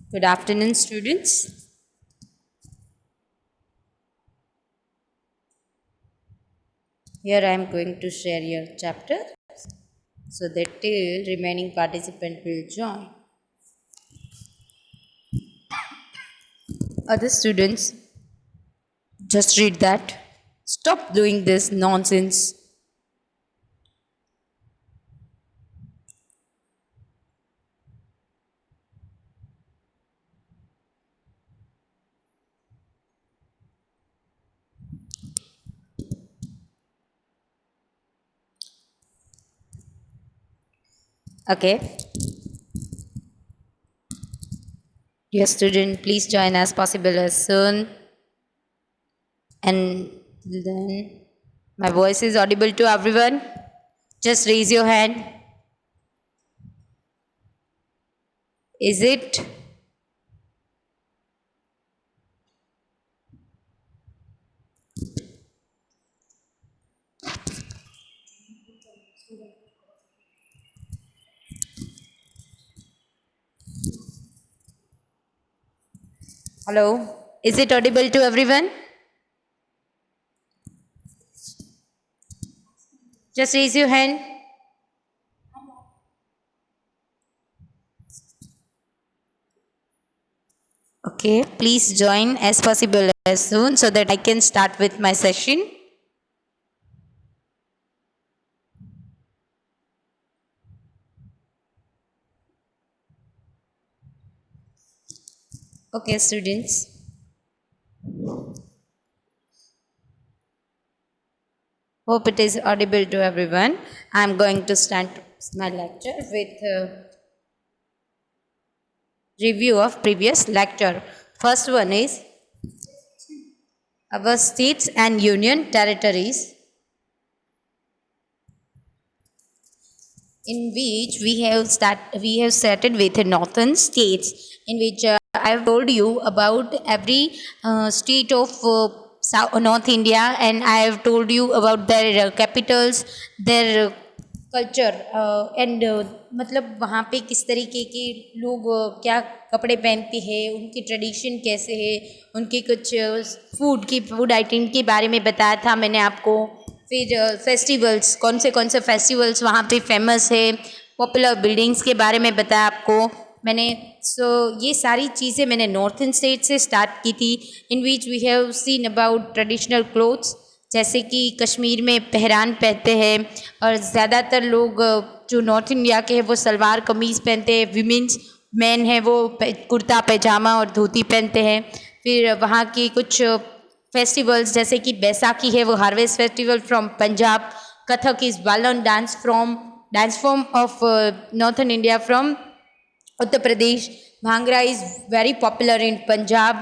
Good afternoon, students. Here I am going to share your chapter so that till remaining participant will join. Other students, just read that. Stop doing this nonsense. Okay. Dear student, please join as possible as soon. And then my voice is audible to everyone. Just raise your hand. Is it? Hello? Is it audible to everyone? Just raise your hand. Okay, please join as possible as soon so that I can start with my session. Okay, students. Hope it is audible to everyone. I am going to start my lecture with a review of previous lecture. First one is our states and union territories, in which we have started with the northern states, in which I have told you about every state of North India, and I have told you about their capitals, their culture and मतलब वहाँ पे किस तरीके के लोग क्या कपड़े पहनते हैं, उनकी ट्रेडिशन कैसे है, उनके कुछ फूड आइटम के बारे में बताया था मैंने आपको। फिर फेस्टिवल्स, कौन से फेस्टिवल्स वहाँ पे फेमस है, पॉपुलर बिल्डिंग्स के बारे में बताया आपको मैंने। ये सारी चीज़ें मैंने नॉर्थन स्टेट से स्टार्ट की थी, in which we have seen about traditional clothes, जैसे कि कश्मीर में पहरान पहनते हैं और ज़्यादातर लोग जो नॉर्थ इंडिया के हैं वो सलवार कमीज़ पहनते हैं, विमेंस मैन है वो कुर्ता पैजामा और धोती पहनते हैं। फिर वहाँ की कुछ फेस्टिवल्स जैसे कि बैसाखी है वो harvest festival from Punjab, Kathak is वालन dance form of northern India from Uttar Pradesh, bhangra is very popular in Punjab,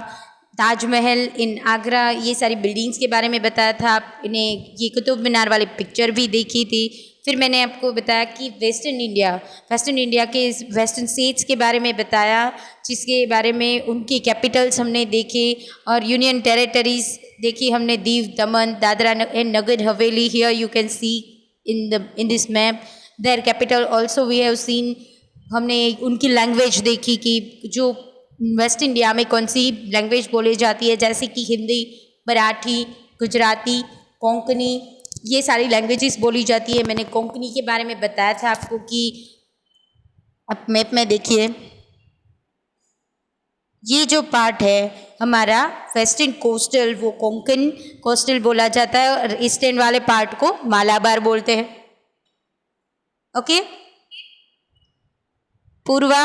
Taj Mahal in Agra, ये सारी बिल्डिंग्स के बारे में बताया था आपने। ये कुतुब मीनार वाली पिक्चर भी देखी थी। फिर मैंने आपको बताया कि वेस्टर्न इंडिया के वेस्टर्न स्टेट्स के बारे में बताया, जिसके बारे में उनकी कैपिटल्स हमने देखे और यूनियन टेरिटरीज देखी हमने, Diu Daman Dadra and Nagar Haveli. Here you can see in this map their capital also we have seen. हमने उनकी लैंग्वेज देखी कि जो वेस्ट इंडिया में कौन सी लैंग्वेज बोली जाती है, जैसे कि हिंदी, मराठी, गुजराती, कोंकणी, ये सारी लैंग्वेजेस बोली जाती है। मैंने कोंकणी के बारे में बताया था आपको कि आप मैप में देखिए, ये जो पार्ट है हमारा वेस्टर्न कोस्टल, वो कोंकण कोस्टल बोला जाता है और ईस्टर्न वाले पार्ट को मालाबार बोलते हैं। ओके, पूर्वा,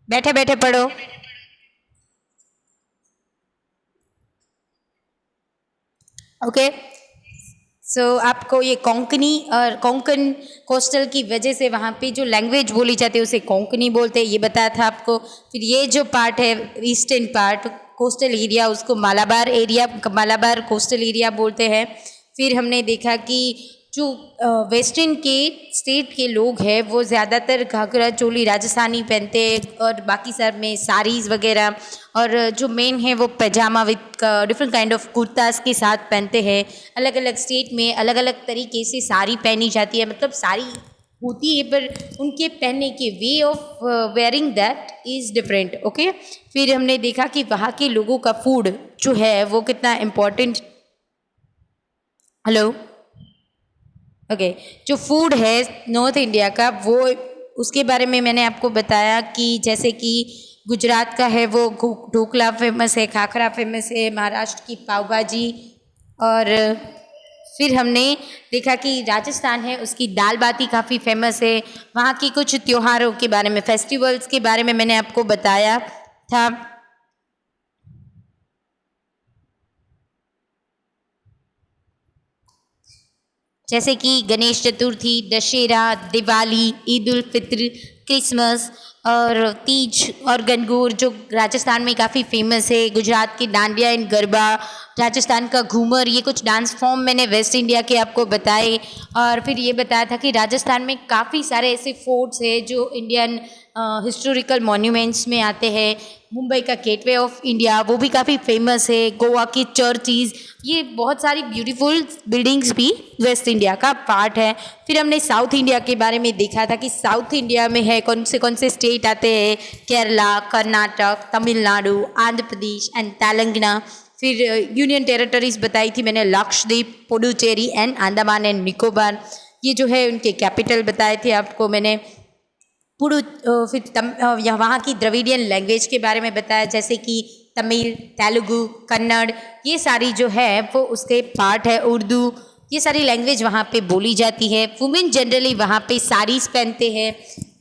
बैठे बैठे पढ़ो। ओके, सो आपको ये कोंकणी और कोंकण कोस्टल की वजह से वहाँ पे जो लैंग्वेज बोली जाती है उसे कोंकणी बोलते हैं, ये बताया था आपको। फिर ये जो पार्ट है ईस्टर्न पार्ट कोस्टल एरिया, उसको मालाबार कोस्टल एरिया बोलते हैं। फिर हमने देखा कि जो वेस्टर्न के स्टेट के लोग हैं वो ज़्यादातर घाघरा चोली राजस्थानी पहनते हैं और बाकी सब में साड़ीज़ वगैरह, और जो मेन है वो pyjama with different kind of kurtas के साथ पहनते हैं। अलग अलग स्टेट में अलग अलग तरीके से साड़ी पहनी जाती है, मतलब साड़ी होती है, पर उनके पहनने के way of wearing that is different. Okay, फिर हमने देखा कि वहाँ के लोगों का फूड जो है वो कितना इम्पोर्टेंट। हेलो, ओके, जो फूड है नॉर्थ इंडिया का, वो उसके बारे में मैंने आपको बताया कि जैसे कि गुजरात का है वो ढोकला फेमस है, खाखरा फेमस है, महाराष्ट्र की पाव भाजी, और फिर हमने देखा कि राजस्थान है उसकी दाल बाटी काफ़ी फेमस है। वहाँ की कुछ त्योहारों के बारे में, फेस्टिवल्स के बारे में मैंने आपको बताया था। जैसे कि गणेश चतुर्थी, दशहरा, दिवाली, ईद उल फित्र, क्रिसमस और तीज और गणगौर जो राजस्थान में काफ़ी फेमस है। गुजरात की डांडिया एंड गरबा, राजस्थान का घूमर, ये कुछ डांस फॉर्म मैंने वेस्ट इंडिया के आपको बताए। और फिर ये बताया था कि राजस्थान में काफ़ी सारे ऐसे फोर्ट्स हैं जो इंडियन हिस्टोरिकल मॉन्यूमेंट्स में आते हैं। मुंबई का गेटवे ऑफ इंडिया वो भी काफ़ी फेमस है। गोवा की चर्चीज़, ये बहुत सारी ब्यूटीफुल बिल्डिंग्स भी वेस्ट इंडिया का पार्ट है। फिर हमने साउथ इंडिया के बारे में देखा था कि साउथ इंडिया में है कौन से स्टेट आते हैं, केरला, कर्नाटक, तमिलनाडु, आंध्र प्रदेश एंड तेलंगाना। फिर यूनियन टेरिटरीज बताई थी मैंने, लक्षद्वीप, पुडुचेरी एंड अंडमान एंड निकोबार, ये जो है उनके कैपिटल बताए थे आपको मैंने। फिर यहाँ वहाँ की द्रविडियन लैंग्वेज के बारे में बताया, जैसे कि तमिल, तेलुगु, कन्नड़, ये सारी जो है वो उसके पार्ट है। उर्दू, ये सारी लैंग्वेज वहाँ पे बोली जाती है। वुमेन जनरली वहाँ पे साड़ीज़ पहनते हैं,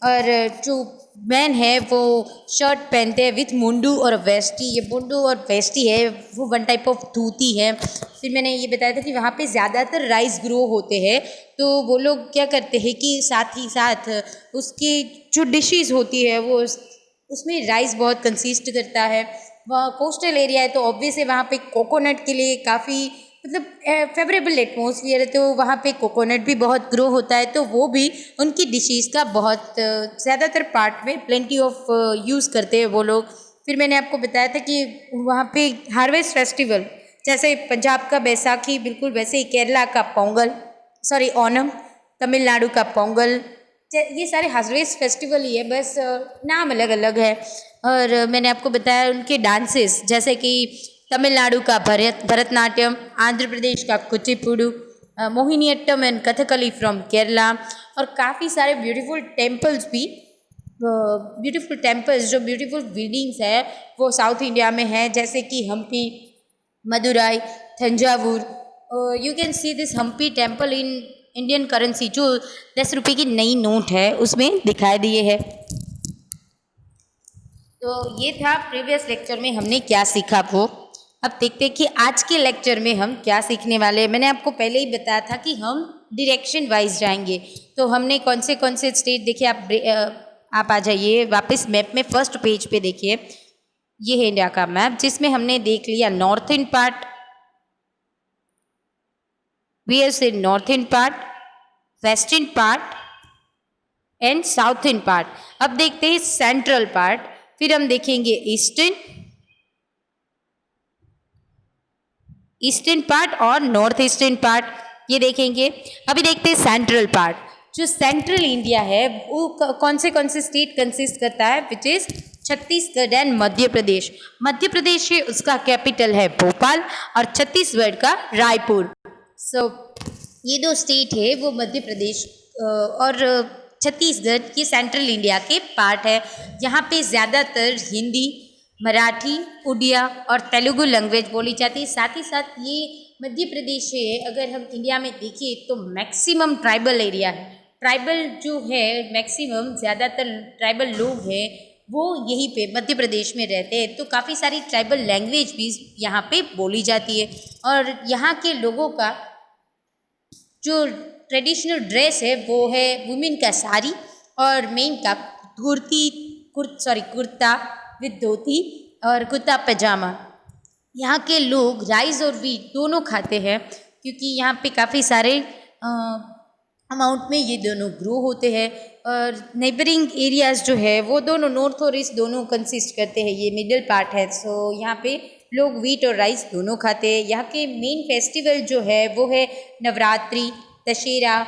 और जो मैन है वो शर्ट पहनते हैं विथ मुंडू और वेस्टी। ये मुंडू और वेस्टी है वो वन टाइप ऑफ धोती है। फिर मैंने ये बताया था कि वहाँ पे ज़्यादातर राइस ग्रो होते हैं, तो वो लोग क्या करते हैं कि साथ ही साथ उसकी जो डिशेस होती है वो उसमें राइस बहुत कंसिस्ट करता है। वहाँ कोस्टल एरिया है तो ऑब्वियस है वहाँ पे कोकोनट के लिए काफ़ी मतलब फेवरेबल एटमोसफियर है, तो वहाँ पे कोकोनट भी बहुत ग्रो होता है, तो वो भी उनकी डिशेस का बहुत ज़्यादातर पार्ट में प्लेंटी ऑफ यूज़ करते हैं वो लोग। फिर मैंने आपको बताया था कि वहाँ पे हार्वेस्ट फेस्टिवल, जैसे पंजाब का बैसाखी, बिल्कुल वैसे ही केरला का पोंगल, सॉरी ओणम, तमिलनाडु का पोंगल, ये सारे हार्वेस्ट फेस्टिवल ही है, बस नाम अलग अलग है। और मैंने आपको बताया उनके डांसेस, जैसे कि तमिलनाडु का भरतनाट्यम, आंध्र प्रदेश का कुचिपुड़ी, मोहिनीअट्टम एंड कथकली फ्रॉम केरला, और काफ़ी सारे ब्यूटीफुल टेम्पल्स भी, ब्यूटीफुल टेम्पल्स जो ब्यूटीफुल बिल्डिंग्स है वो साउथ इंडिया में है, जैसे कि Hampi, Madurai, Thanjavur. You can see this Hampi temple in Indian currency, जो 10 रुपये की नई नोट है उसमें दिखाई दिए है। तो ये था प्रीवियस लेक्चर में हमने क्या सीखा वो। अब देखते हैं कि आज के लेक्चर में हम क्या सीखने वाले हैं। मैंने आपको पहले ही बताया था कि हम डायरेक्शन वाइज जाएंगे, तो हमने कौन से स्टेट देखे। आप आ जाइए वापस मैप में, फर्स्ट पेज पे देखिए, ये है इंडिया का मैप, जिसमें हमने देख लिया northern part, we have seen northern part, western part and southern part. अब देखते हैं सेंट्रल पार्ट, फिर हम देखेंगे ईस्टर्न पार्ट और नॉर्थ ईस्टर्न पार्ट, ये देखेंगे। अभी देखते हैं सेंट्रल पार्ट। जो सेंट्रल इंडिया है वो कौन से स्टेट कंसिस्ट करता है, which is Chhattisgarh and Madhya Pradesh. Madhya Pradesh है उसका कैपिटल है भोपाल, और छत्तीसगढ़ का रायपुर। सो ये दो स्टेट है वो मध्य प्रदेश और छत्तीसगढ़, ये सेंट्रल इंडिया के पार्ट है। यहाँ पे ज़्यादातर हिंदी, मराठी, उड़िया और तेलुगु लैंग्वेज बोली जाती है। साथ ही साथ ये मध्य प्रदेश है, अगर हम इंडिया में देखें तो मैक्सिमम ट्राइबल एरिया है। ट्राइबल जो है मैक्सिमम ज़्यादातर ट्राइबल लोग हैं वो यहीं पे मध्य प्रदेश में रहते हैं, तो काफ़ी सारी ट्राइबल लैंग्वेज भी यहाँ पे बोली जाती है। और यहाँ के लोगों का जो ट्रेडिशनल ड्रेस है वो है वुमेन का साड़ी, और मेन का कुर्ता विद धोती और कुर्ता पजामा। यहाँ के लोग राइस और व्हीट दोनों खाते हैं, क्योंकि यहाँ पे काफ़ी सारे अमाउंट में ये दोनों ग्रो होते हैं। और नेबरिंग एरियाज़ जो है वो दोनों नॉर्थ और ईस्ट दोनों कंसिस्ट करते हैं, ये मिडिल पार्ट है। सो यहाँ पे लोग व्हीट और राइस दोनों खाते हैं। यहाँ के मेन फेस्टिवल जो है वो है नवरात्रि, दशहरा,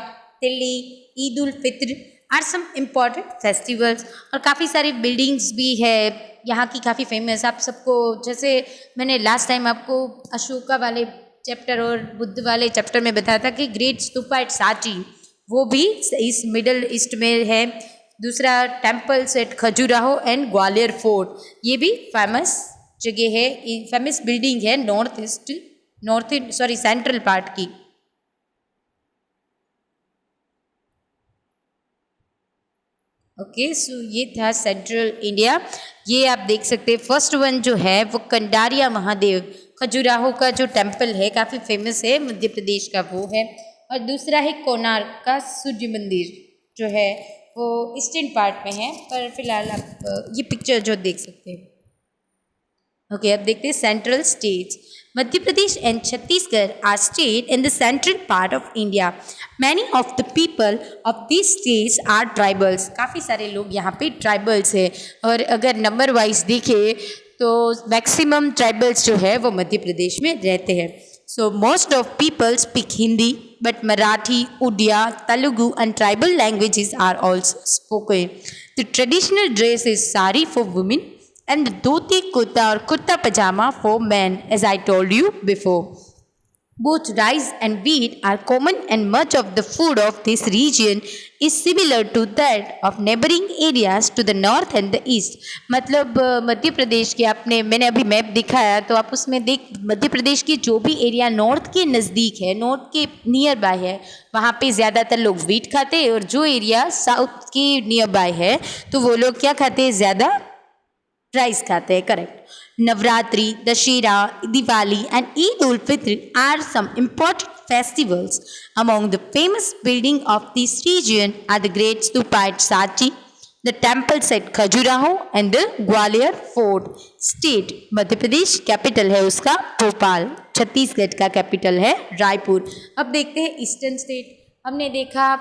तिल्ली, Eid ul Fitr are some important festivals. और काफ़ी सारी बिल्डिंग्स भी है यहाँ की काफ़ी फेमस। आप सबको जैसे मैंने लास्ट टाइम आपको अशोका वाले चैप्टर और बुद्ध वाले चैप्टर में बताया था कि ग्रेट स्तूपा एट सांची, वो भी इस मिडल ईस्ट में है। दूसरा temples at Khajuraho and Gwalior fort, ये भी फेमस जगह है, फेमस बिल्डिंग है सेंट्रल पार्ट की। ओके सो ये था सेंट्रल इंडिया। ये आप देख सकते हैं फर्स्ट वन जो है वो कंडारिया महादेव खजुराहो का जो टेम्पल है काफ़ी फेमस है मध्य प्रदेश का, वो है। और दूसरा है कोणार्क का सूर्य मंदिर जो है वो ईस्टर्न पार्ट में है, पर फिलहाल आप ये पिक्चर जो देख सकते हैं। ओके अब देखते हैं central states. Madhya Pradesh and Chhattisgarh are state in the central part of India. Many of the people of this states are tribals. काफ़ी सारे लोग यहाँ पे ट्राइबल्स है, और अगर नंबर वाइज देखें तो मैक्सिमम ट्राइबल्स जो है वो मध्य प्रदेश में रहते हैं। So most of people speak Hindi, but Marathi, Oriya, Telugu and tribal languages are also spoken. The traditional dress is sari for women and the dhoti kurta or kurta pajama for men, as I told you before. Both rice and wheat are common, and much of the food of this region is similar to that of neighboring areas to the north and the east. मतलब मध्य प्रदेश के आपने मैंने अभी map दिखाया तो आप उसमें देख मध्य प्रदेश के जो भी एरिया नॉर्थ के नज़दीक है, नॉर्थ के नियर बाय है, वहाँ पे ज़्यादातर लोग वीट खाते हैं, और जो एरिया साउथ के नियर बाय है तो वो लोग क्या खाते हैं, ज़्यादा राइस खाते हैं। Correct. Navratri, Dussehra, Diwali and Eid ul Fitr are some important festivals. Among the famous building of this region are the Great Stupa at Sanchi, the temples at Khajuraho and the Gwalior Fort. State Madhya Pradesh, capital है उसका भोपाल। छत्तीसगढ़ का कैपिटल है रायपुर। अब देखते हैं eastern state. हमने देखा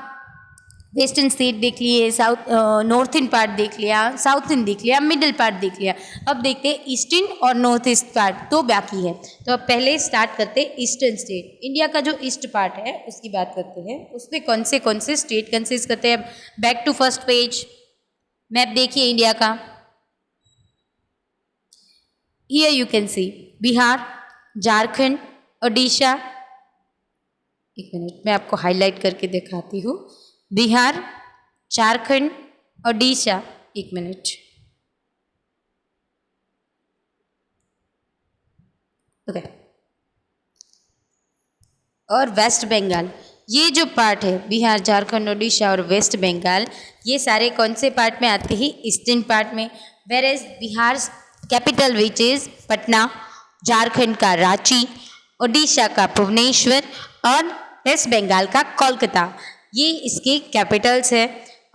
western state देख लिए, साउथ नॉर्थन पार्ट देख लिया, साउथन देख लिया, मिडिल पार्ट देख लिया। अब देखते हैं ईस्टर्न और नॉर्थ ईस्ट पार्ट, तो बाकी है। तो अब पहले स्टार्ट करते हैं ईस्टर्न स्टेट। इंडिया का जो ईस्ट पार्ट है उसकी बात करते हैं, उसमें कौन से स्टेट कंसिस्ट करते हैं। Back to first page, map देखिए इंडिया का। Here you can see Bihar, Jharkhand, Odisha. एक मिनट मैं आपको हाईलाइट करके दिखाती हूँ। बिहार, झारखंड, ओडिशा। एक मिनट, ओके। और वेस्ट बंगाल, ये जो पार्ट है बिहार, झारखंड, ओडिशा और वेस्ट बंगाल, ये सारे कौन से पार्ट में आते हैं, ईस्टर्न पार्ट में। Whereas Bihar capital which is Patna, Jharkhand का रांची, ओडिशा का भुवनेश्वर और वेस्ट बंगाल का कोलकाता, ये इसके कैपिटल्स है।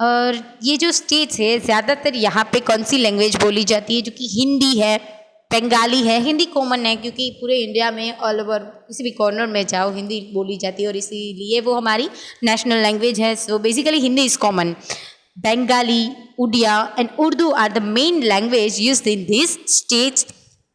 और ये जो स्टेट्स है ज़्यादातर यहाँ पे कौन सी लैंग्वेज बोली जाती है, जो कि हिंदी है, बंगाली है। हिंदी कॉमन है क्योंकि पूरे इंडिया में ऑल ओवर किसी भी कॉर्नर में जाओ हिंदी बोली जाती है, और इसीलिए वो हमारी नेशनल लैंग्वेज है। So basically Hindi is common. Bengali, Oriya and Urdu are the main language used in this states.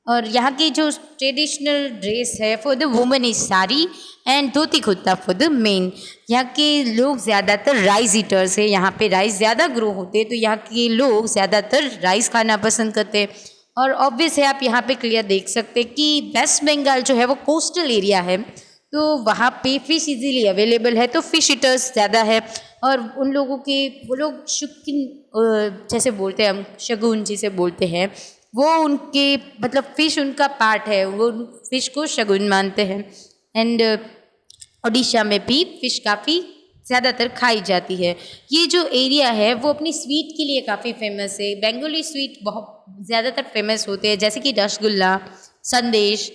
और यहाँ की जो ट्रेडिशनल ड्रेस है for the women is sari and dhoti kurta for the men. यहाँ के लोग ज़्यादातर राइस ईटर्स है, यहाँ पे राइस ज़्यादा ग्रो होते हैं, तो यहाँ के लोग ज़्यादातर राइस खाना पसंद करते हैं। और ऑब्वियस है आप यहाँ पे क्लियर देख सकते हैं कि वेस्ट बंगाल जो है वो कोस्टल एरिया है, तो वहाँ पे फिश इजीली अवेलेबल है, तो फिश ईटर्स ज़्यादा है। और उन लोगों के वो लोग शुकिन जैसे बोलते हैं, हम शगुन जिसे बोलते हैं, वो उनके मतलब फ़िश उनका पार्ट है, वो फ़िश को शगुन मानते हैं। एंड ओडिशा में भी फ़िश काफ़ी ज़्यादातर खाई जाती है। ये जो एरिया है वो अपनी स्वीट के लिए काफ़ी फेमस है। बंगाली स्वीट बहुत ज़्यादातर फेमस होते हैं, जैसे कि रसगुल्ला, संदेश।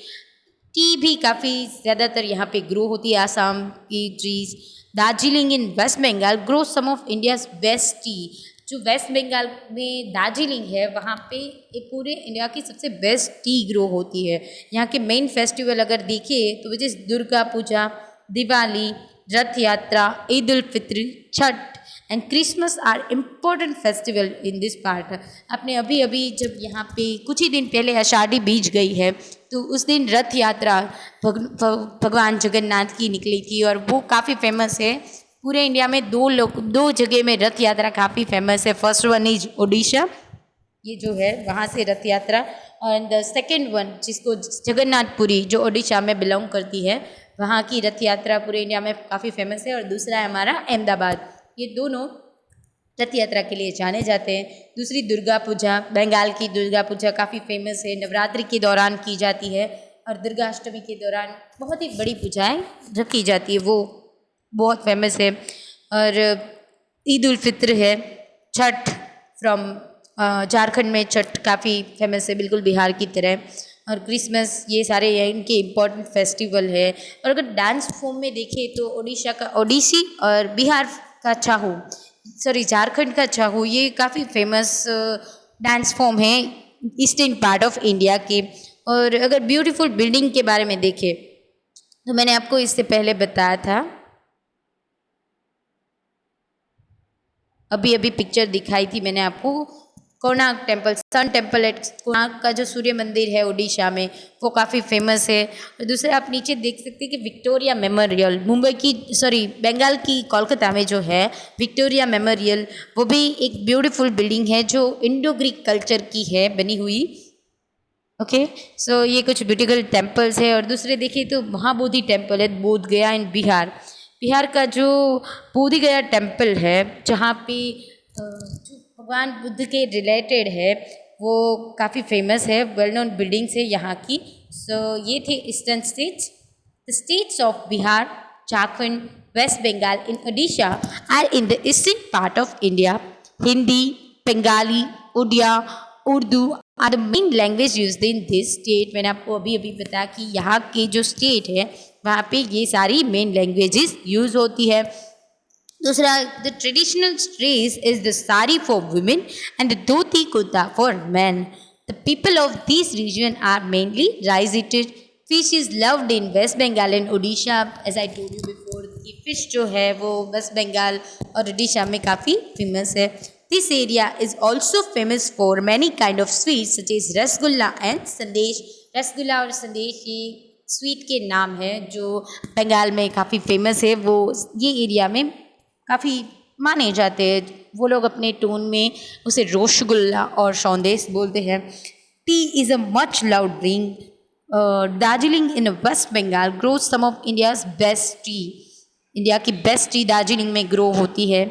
टी भी काफ़ी ज़्यादातर यहाँ पे ग्रो होती है, आसाम की trees. Darjeeling in waste Bengal grow some of India's best tea. जो वेस्ट बंगाल में दार्जिलिंग है वहाँ पे एक पूरे इंडिया की सबसे बेस्ट टी ग्रो होती है। यहाँ के मेन फेस्टिवल अगर देखें तो which is Durga Puja, Diwali, Rath Yatra, Eid ul Fitr, Chhath and Christmas are important festival in this part. आपने अभी अभी जब यहाँ पे कुछ ही दिन पहले आषाढ़ी बीज गई है तो उस दिन रथ यात्रा भगवान जगन्नाथ की निकली थी, और वो काफ़ी फेमस है पूरे इंडिया में दो जगह में रथ यात्रा काफ़ी फेमस है। फर्स्ट वन इज ओडिशा, ये जो है वहाँ से रथ यात्रा, और द सेकेंड वन जिसको जगन्नाथपुरी जो ओडिशा में बिलोंग करती है, वहाँ की रथ यात्रा पूरे इंडिया में काफ़ी फेमस है। और दूसरा है हमारा अहमदाबाद। ये दोनों रथ यात्रा के लिए जाने जाते हैं। दूसरी दुर्गा पूजा, बंगाल की दुर्गा पूजा काफ़ी फेमस है, नवरात्रि के दौरान की जाती है और दुर्गाष्टमी के दौरान बहुत ही बड़ी पूजाएं रखी जाती है, वो बहुत फेमस है। और ईद उल फित्र है, छठ फ्रॉम झारखंड में छठ काफ़ी फेमस है, बिल्कुल बिहार की तरह। और क्रिसमस, ये सारे इनके इम्पोर्टेंट फेस्टिवल है। और अगर डांस फॉर्म में देखें तो ओडिशा का ओडिसी और बिहार का छाहू, सॉरी झारखंड का छाहू, ये काफ़ी फेमस डांस फॉर्म है ईस्टर्न पार्ट ऑफ इंडिया के। और अगर ब्यूटीफुल बिल्डिंग के बारे में देखें तो मैंने आपको इससे पहले बताया था, अभी अभी पिक्चर दिखाई थी मैंने आपको, Konark temple, sun temple at Konark का जो सूर्य मंदिर है उड़ीसा में, वो काफ़ी फेमस है। और दूसरे आप नीचे देख सकते हैं कि विक्टोरिया मेमोरियल, मुंबई की, सॉरी बंगाल की कोलकाता में जो है विक्टोरिया मेमोरियल, वो भी एक ब्यूटीफुल बिल्डिंग है जो इंडो ग्रीक कल्चर की है बनी हुई। ओके, सो ये कुछ ब्यूटीफुल टेम्पल्स है। और दूसरे देखिए तो महाबोधि टेम्पल है बोध गया इन बिहार। बिहार का जो बोधि गया टेम्पल है, जहाँ पे जो भगवान बुद्ध के रिलेटेड है, वो काफ़ी फेमस है, वेल नोन बिल्डिंग्स है यहाँ की। सो ये थे eastern states. The states of Bihar, Jharkhand, West Bengal in Odisha are in the eastern part of India. Hindi, Bengali, Oriya, Urdu are the main language used in this state. मैंने आपको अभी अभी बताया कि यहाँ के जो स्टेट है वहाँ पे ये सारी मेन लैंग्वेजेस यूज होती है। दूसरा, the traditional dress is the sari for women and the dhoti kurta for man. The people of this region are mainly rice eaters. Fish is loved in waste Bengal and Odisha, as I told you before कि fish जो है वो waste Bengal और ओडिशा में काफ़ी famous है। This area is also famous for many kind of sweets such as rasgulla and sandesh. Rasgulla और संदेश ये स्वीट के नाम है जो बंगाल में काफ़ी फेमस है, वो ये एरिया में काफ़ी माने जाते हैं। वो लोग अपने टोन में उसे रसगुल्ला और सौंदेश बोलते हैं। Tea is a much loved drink. Darjeeling in waste Bengal grows some of India's best tea. India की बेस्ट टी दार्जिलिंग में ग्रो होती है।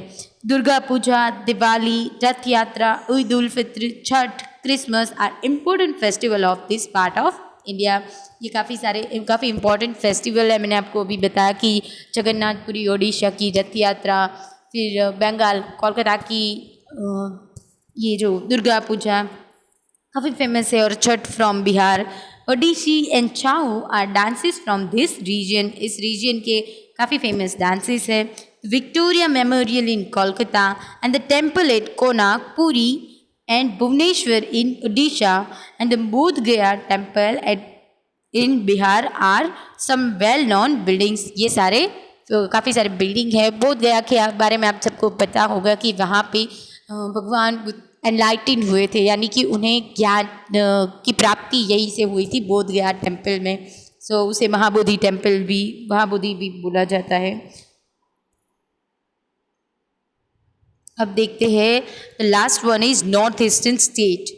Durga Puja, Diwali, Rath Yatra, Eid ul Fitr, Chhath, Christmas are important festival of this part of India. ये काफ़ी इम्पोर्टेंट फेस्टिवल है। मैंने आपको अभी बताया कि जगन्नाथपुरी ओडिशा की रथ यात्रा, फिर बंगाल कोलकाता की ये जो दुर्गा पूजा काफ़ी फेमस है, और Chhath from Bihar. Odissi and Chhau are dances from this region. इस रीजन के काफ़ी फेमस डांसेस है। Victoria Memorial in Kolkata and the temple at Konark Puri and Bhubaneswar in Odisha and the Bodh Gaya temple in Bihar are some well known buildings। ये सारे काफ़ी सारे building है। बोध गया के बारे में आप सबको पता होगा कि वहाँ पे भगवान एनलाइटन हुए थे, यानी कि उन्हें ज्ञान की प्राप्ति यहीं से हुई थी, बोध गया टेम्पल में। सो उसे महाबोधि टेम्पल भी, महाबोधि भी बोला जाता है। अब देखते हैं last one is north eastern state.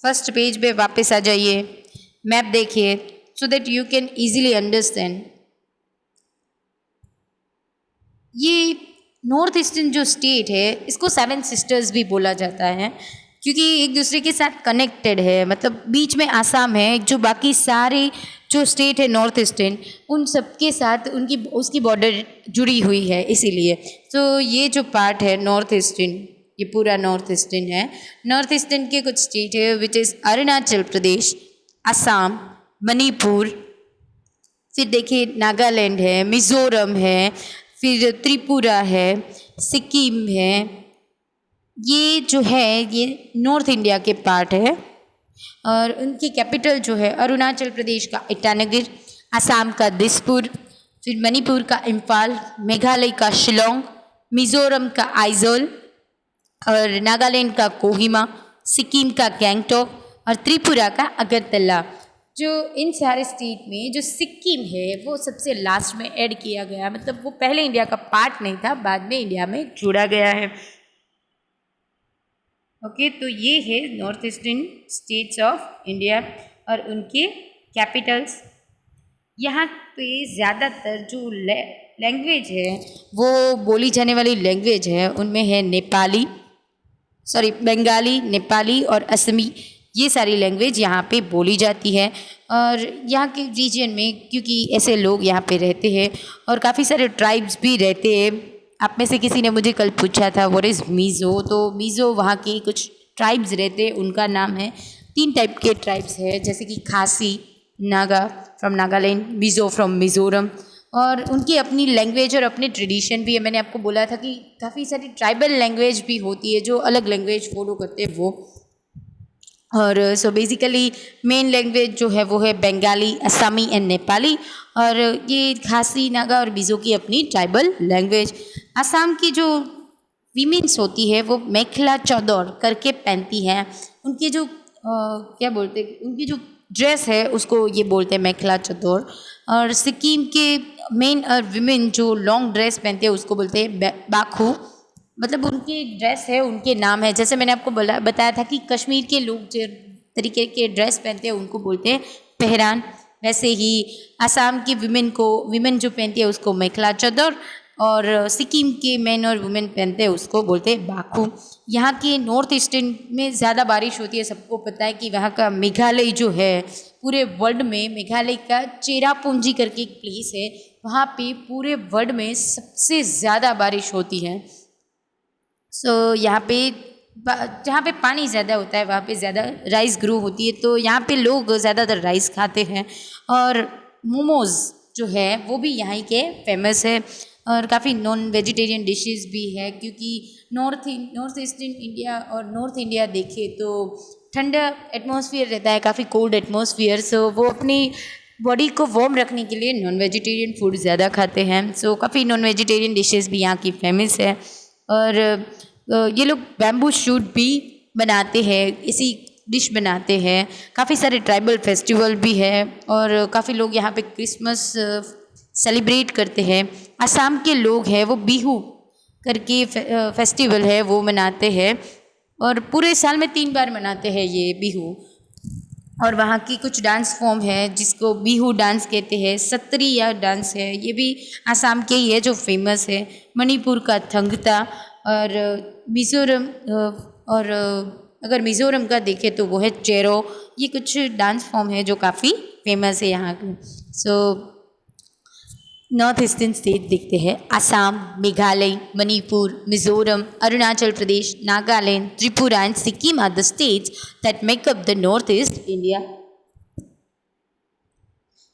First page पे वापस आ जाइए, मैप देखिए so that you can easily understand. ये नॉर्थ ईस्टर्न जो स्टेट है इसको सेवन सिस्टर्स भी बोला जाता है, क्योंकि एक दूसरे के साथ कनेक्टेड है। मतलब बीच में आसाम है, जो बाकी सारे जो स्टेट है नॉर्थ ईस्टर्न, उन सबके साथ उसकी बॉर्डर जुड़ी हुई है, इसीलिए। तो ये जो पार्ट है नॉर्थ ईस्टर्न, ये पूरा नॉर्थ ईस्टर्न है। नॉर्थ ईस्टर्न के कुछ स्टेट है विच इज़ अरुणाचल प्रदेश, असम, मणिपुर, फिर देखिए नागालैंड है, मिज़ोरम है, फिर त्रिपुरा है, सिक्किम है। ये जो है ये नॉर्थ इंडिया के पार्ट है, और उनकी कैपिटल जो है अरुणाचल प्रदेश का ईटानगर, असम का दिसपुर, फिर मणिपुर का इम्फाल, मेघालय का शिलोंग, मिज़ोरम का आइजोल, और नागालैंड का कोहिमा, सिक्किम का गैंगटॉक और त्रिपुरा का अगरतला। जो इन सारे स्टेट में जो सिक्किम है वो सबसे लास्ट में ऐड किया गया, मतलब वो पहले इंडिया का पार्ट नहीं था, बाद में इंडिया में जोड़ा गया है। ओके, तो ये है north eastern states of India और उनके कैपिटल्स। यहाँ पे ज़्यादातर जो लैंग्वेज है वो बोली जाने वाली लैंग्वेज है उनमें है बंगाली, नेपाली और असमी। ये सारी लैंग्वेज यहाँ पे बोली जाती है। और यहाँ के रीजन में क्योंकि ऐसे लोग यहाँ पे रहते हैं और काफ़ी सारे ट्राइब्स भी रहते हैं। आप में से किसी ने मुझे कल पूछा था व्हाट इज़ मीज़ो, तो मीज़ो वहाँ के कुछ ट्राइब्स रहते हैं, उनका नाम है। 3 टाइप के ट्राइब्स है, जैसे कि खासी, नागा फ्रॉम नागालैंड, मिज़ो फ्रॉम मिज़ोरम। और उनकी अपनी लैंग्वेज और अपने ट्रेडिशन भी है। मैंने आपको बोला था कि काफ़ी सारी ट्राइबल लैंग्वेज भी होती है जो अलग लैंग्वेज फॉलो करते हैं वो। और सो बेसिकली मेन लैंग्वेज जो है वो है बंगाली, असमी एंड नेपाली। और ये खासी, नागा और मिज़ो की अपनी ट्राइबल लैंग्वेज। असम की जो वीमेंस होती है वो मेखला चादर करके पहनती हैं। उनकी जो क्या बोलते हैं, उनकी जो ड्रेस है उसको ये बोलते हैं मेखला चादर। और सिक्किम के मेन विमेन जो लॉन्ग ड्रेस पहनते हैं उसको बोलते हैं बाखू, मतलब उनकी ड्रेस है, उनके नाम है। जैसे मैंने आपको बताया था कि कश्मीर के लोग जो तरीके के ड्रेस पहनते हैं उनको बोलते हैं पहरान, वैसे ही असम की विमेन जो पहनती है उसको मेखला चादर, और सिक्किम के मेन और वुमेन पहनते हैं उसको बोलते हैं बाखू। यहाँ के नॉर्थ ईस्टर्न में ज़्यादा बारिश होती है। सबको पता है कि वहाँ का मेघालय जो है, पूरे वर्ल्ड में मेघालय का चेरापूंजी करके एक प्लेस है, वहाँ पे पूरे वर्ल्ड में सबसे ज़्यादा बारिश होती है। सो यहाँ पे जहाँ पे पानी ज़्यादा होता है वहाँ पे ज़्यादा राइस ग्रो होती है, तो यहाँ पे लोग ज़्यादातर राइस खाते हैं। और मोमोज़ जो है वो भी यहाँ के फेमस है। और काफ़ी नॉन वेजिटेरियन डिशेस भी है, क्योंकि नॉर्थ ईस्टर्न इंडिया और नॉर्थ इंडिया देखे तो ठंडा एटमॉस्फेयर रहता है, काफ़ी कोल्ड एटमॉस्फेयर। सो वो अपनी बॉडी को वार्म रखने के लिए नॉन वेजिटेरियन फूड ज़्यादा खाते हैं। सो काफ़ी नॉन वेजिटेरियन डिशेस भी यहाँ की फेमस है। और ये लोग बैम्बू शूट भी बनाते हैं, इसी डिश बनाते हैं। काफ़ी सारे ट्राइबल फेस्टिवल भी है और काफ़ी लोग यहाँ पे क्रिसमस सेलिब्रेट करते हैं। असम के लोग हैं वो बिहू करके फेस्टिवल है वो मनाते हैं, और पूरे साल में 3 बार मनाते हैं ये बिहू। और वहाँ की कुछ डांस फॉर्म है जिसको बिहू डांस कहते हैं। सत्रिया डांस है, ये भी असम के ही है जो फेमस है। मणिपुर का थंगता, और मिज़ोरम और अगर मिज़ोरम का देखें तो वो है चेरो। ये कुछ डांस फॉर्म है जो काफ़ी फेमस है यहाँ के। सो नॉर्थ ईस्टर्न स्टेट देखते हैं। Assam, Meghalaya, Manipur, Mizoram, Arunachal Pradesh, Nagaland, Tripura and Sikkim are the states that make up the north east India.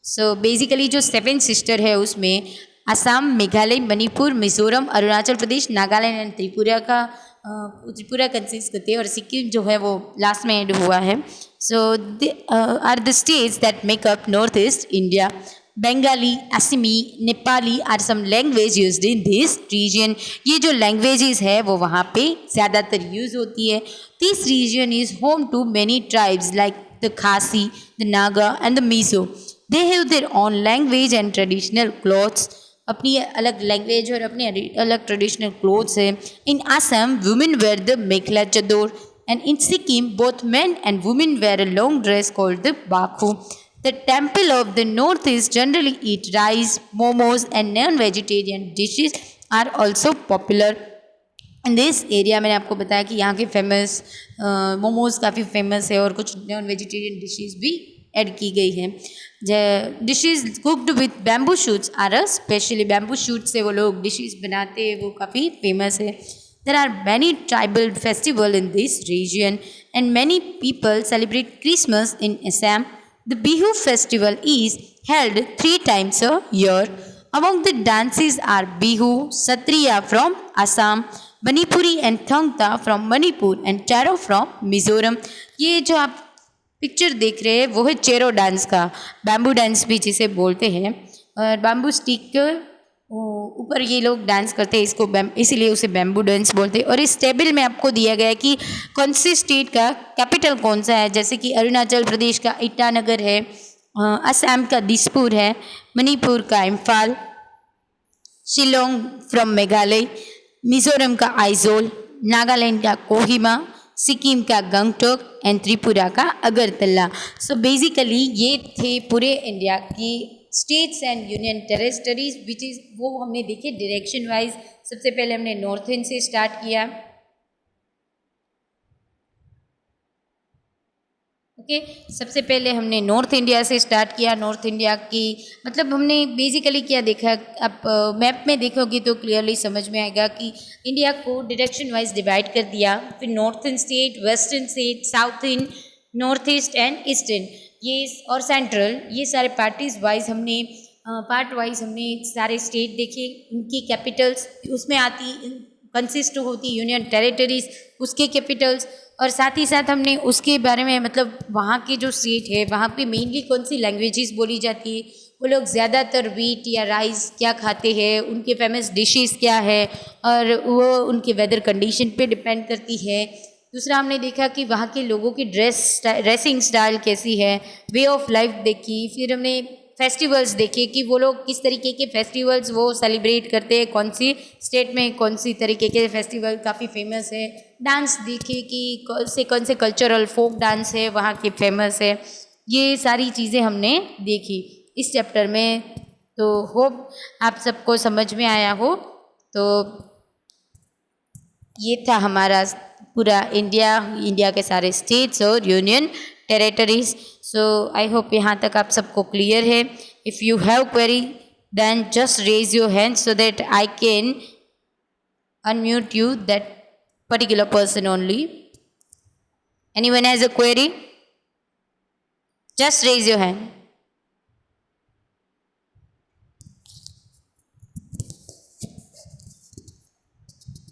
So basically जो 7 सिस्टर है उसमें असम, मेघालय, मणिपुर, मिजोरम, अरुणाचल प्रदेश, नागालैंड एंड त्रिपुरा कंसिस्ट करते हैं, और सिक्किम जो है वो लास्ट में ऐड हुआ है। So are the states that make up north east India. Bengali, Assamese, Nepali are some language used in this region. ये जो लैंग्वेजेस है वो वहाँ पे ज़्यादातर यूज़ होती है। This region is home to many tribes like the Khasi, the Naga and the Mizo. They have their own language and traditional clothes. अपनी अलग लैंग्वेज और अपने अलग ट्रेडिशनल क्लोथ्स है। In Assam women wear the mekhela chador, and in Sikkim both men and women wear a long dress called the baku. The temple of the northeast generally eat rice, momos and non-vegetarian dishes are also popular. In this area मैंने आपको बताया कि यहाँ के famous momos काफ़ी famous है, और कुछ नॉन वेजिटेरियन डिशेज भी ऐड की गई हैं। Dishes cooked with bamboo shoots are specially, bamboo shoot से वो लोग डिशेज बनाते हैं, वो काफ़ी फेमस है। There are many tribal festivals in this region and many people celebrate Christmas in Assam. The Bihu festival is held 3 times a year. Among the dances are Bihu, Satriya from Assam, Manipuri and Thongta from Manipur and Charo from Mizoram. ये जो आप picture देख रहे हैं वो है Chero dance का, bamboo dance भी जिसे बोलते हैं। और बैम्बू स्टिक ऊपर ये लोग डांस करते हैं, इसको इसीलिए उसे बैम्बू डांस बोलते हैं। और इस टेबल में आपको दिया गया है कि कौन सी स्टेट का कैपिटल कौन सा है, जैसे कि अरुणाचल प्रदेश का ईटानगर है, असम का दिसपुर है, मणिपुर का इम्फाल, शिलोंग फ्रॉम मेघालय, मिजोरम का आइजोल, नागालैंड का कोहिमा, सिक्किम का गंगटोक एंड त्रिपुरा का अगरतला। सो बेसिकली ये थे पूरे इंडिया की states and union territories which is वो हमने देखे डायरेक्शन वाइज। सबसे पहले हमने नॉर्थ ईस्ट से स्टार्ट किया। ओके सबसे पहले हमने नॉर्थ इंडिया से स्टार्ट किया। नॉर्थ इंडिया की मतलब हमने बेसिकली क्या देखा, आप मैप में देखोगे तो क्लियरली समझ में आएगा कि इंडिया को डायरेक्शन वाइज डिवाइड कर दिया। फिर northern state, western state, south in, north east and eastern, ये और सेंट्रल, ये सारे पार्टीज वाइज हमने पार्ट वाइज हमने सारे स्टेट देखे, उनकी कैपिटल्स उसमें आती कंसिस्ट होती, यूनियन टेरिटरीज उसके कैपिटल्स, और साथ ही साथ हमने उसके बारे में मतलब वहाँ के जो स्टेट है वहाँ पे मेनली कौन सी लैंग्वेजेस बोली जाती है, वो लोग ज़्यादातर वीट या राइस क्या खाते हैं, उनके फेमस डिशेस क्या है, और वो उनके वेदर कंडीशन पे डिपेंड करती है। दूसरा हमने देखा कि वहाँ के लोगों की ड्रेसिंग स्टाइल कैसी है, वे ऑफ लाइफ देखी। फिर हमने फेस्टिवल्स देखे कि वो लोग किस तरीके के फेस्टिवल्स वो सेलिब्रेट करते हैं, कौन सी स्टेट में कौन सी तरीके के फेस्टिवल काफ़ी फेमस है। डांस देखे कि कौन से कल्चरल फोक डांस है वहाँ के फेमस है। ये सारी चीज़ें हमने देखी इस चैप्टर में। तो होप आप सबको समझ में आया हो। तो ये था हमारा पूरा इंडिया के सारे स्टेट्स और union territories. So I hope यहाँ तक आप सबको क्लियर है। If you have query then just raise your hand so that I can unmute you, that particular person only. Anyone has a query? Just raise your hand.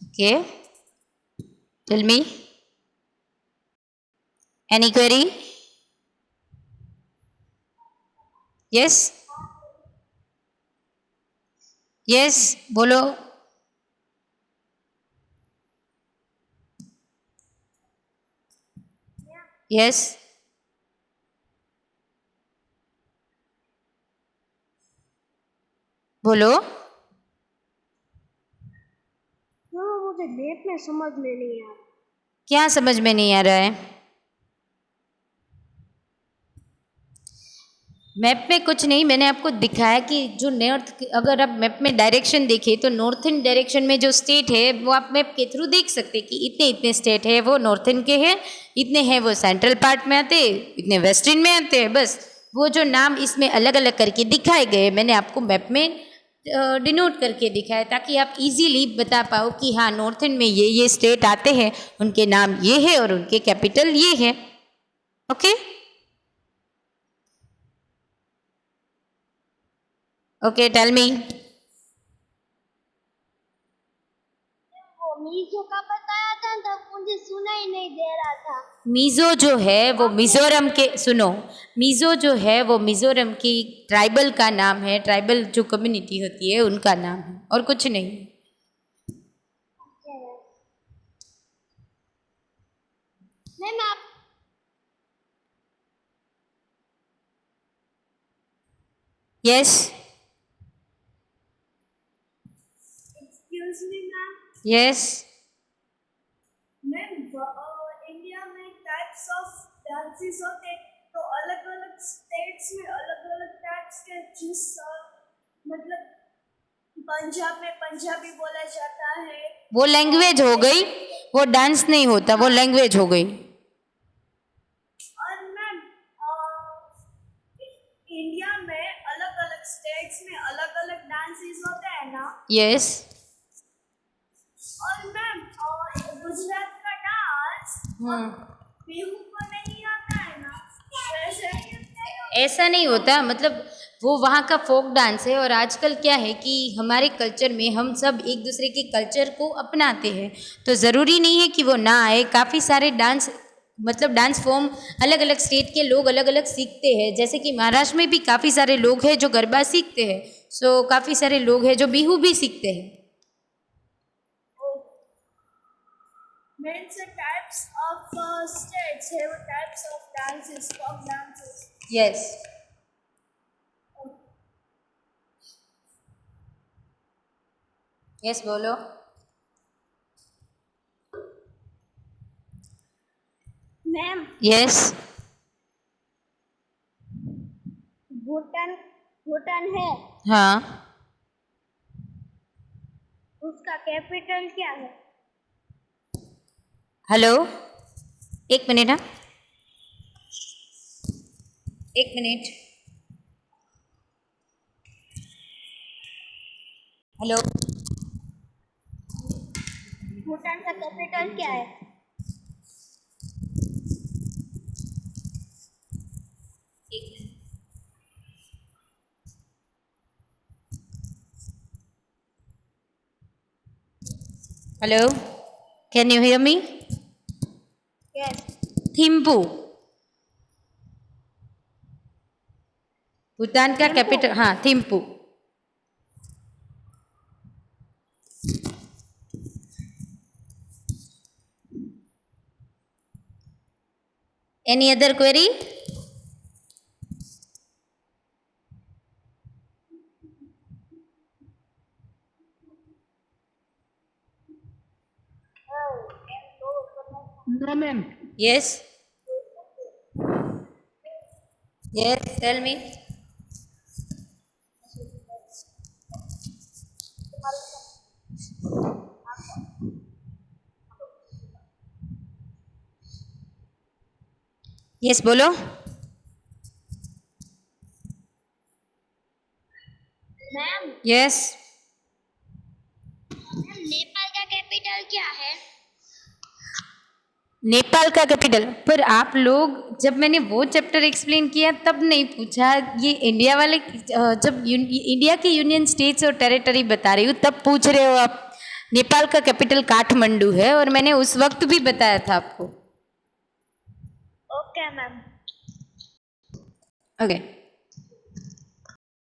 Okay, tell me. Any query? Yes? Yes, bolo. Yes. बोलो। मुझे map में समझ में नहीं आ रहा। क्या समझ में नहीं आ रहा है? मैप में कुछ नहीं, मैंने आपको दिखाया कि जो नॉर्थ, अगर आप मैप में डायरेक्शन देखें तो नॉर्थन डायरेक्शन में जो स्टेट है वो आप मैप के थ्रू देख सकते हैं कि इतने इतने स्टेट है वो नॉर्थन के हैं, इतने हैं वो सेंट्रल पार्ट में आते हैं, इतने वेस्टर्न में आते हैं। बस वो जो नाम इसमें अलग अलग करके दिखाए गए मैंने आपको मैप में डिनोट करके दिखाया ताकि आप इजीली बता पाओ कि हाँ नॉर्थन में ये स्टेट आते हैं, उनके नाम ये है और उनके कैपिटल ये है। Okay okay tell me. वो मीजो का बताया था ना, मुझे सुनाई नहीं दे रहा था। मिजो जो है वो मिजोरम के, सुनो, मिजो जो है वो मिजोरम की ट्राइबल का नाम है, ट्राइबल जो कम्युनिटी होती है उनका नाम है और कुछ नहीं। मैम आप yes excuse me ma'am. Yes ma'am India में टाइप्स ऑफ डांसेस होते हैं, तो अलग अलग स्टेट्स में अलग अलग टाइप्स के जिस मतलब पंजाब में पंजाबी बोला जाता है। वो लैंग्वेज हो गई, वो डांस नहीं होता, वो लैंग्वेज हो गई। और मैम इंडिया में अलग अलग स्टेट्स में अलग अलग डांसेस होते हैं ना। यस और मैम गुजरात का डांस बिहू को नहीं आता है ना, वैसे ऐसा नहीं होता, मतलब वो वहाँ का फोक डांस है। और आजकल क्या है कि हमारे कल्चर में हम सब एक दूसरे के कल्चर को अपनाते हैं, तो ज़रूरी नहीं है कि वो ना आए। काफ़ी सारे डांस मतलब डांस फॉर्म अलग अलग स्टेट के लोग अलग अलग सीखते हैं, जैसे कि महाराष्ट्र में भी काफ़ी सारे लोग हैं जो गरबा सीखते हैं। सो काफ़ी सारे लोग हैं जो बिहू भी सीखते हैं। means the types of states have types of dances, folk dances. Yes yes बोलो. Ma'am yes. भूटान भूटान है, हाँ. उसका कैपिटल क्या है? हेलो, एक मिनट. हाँ, एक मिनट. हेलो. भूटान का कैपिटल क्या है? एक minute. Hello, can you hear me? Yes. Thimphu. Bhutan का थिम्पू. कैपिटल, हाँ, Thimphu. Any other query? No, ma'am. Yes. Yes, tell me. Yes, बोलो. Ma'am Yes. नेपाल का कैपिटल क्या है? नेपाल का कैपिटल, पर आप लोग जब मैंने वो चैप्टर एक्सप्लेन किया तब नहीं पूछा. ये इंडिया वाले जब इंडिया की यूनियन स्टेट्स और टेरिटरी बता रही हूँ तब पूछ रहे हो आप. नेपाल का कैपिटल काठमांडू है और मैंने उस वक्त भी बताया था आपको. Okay ma'am. ओके.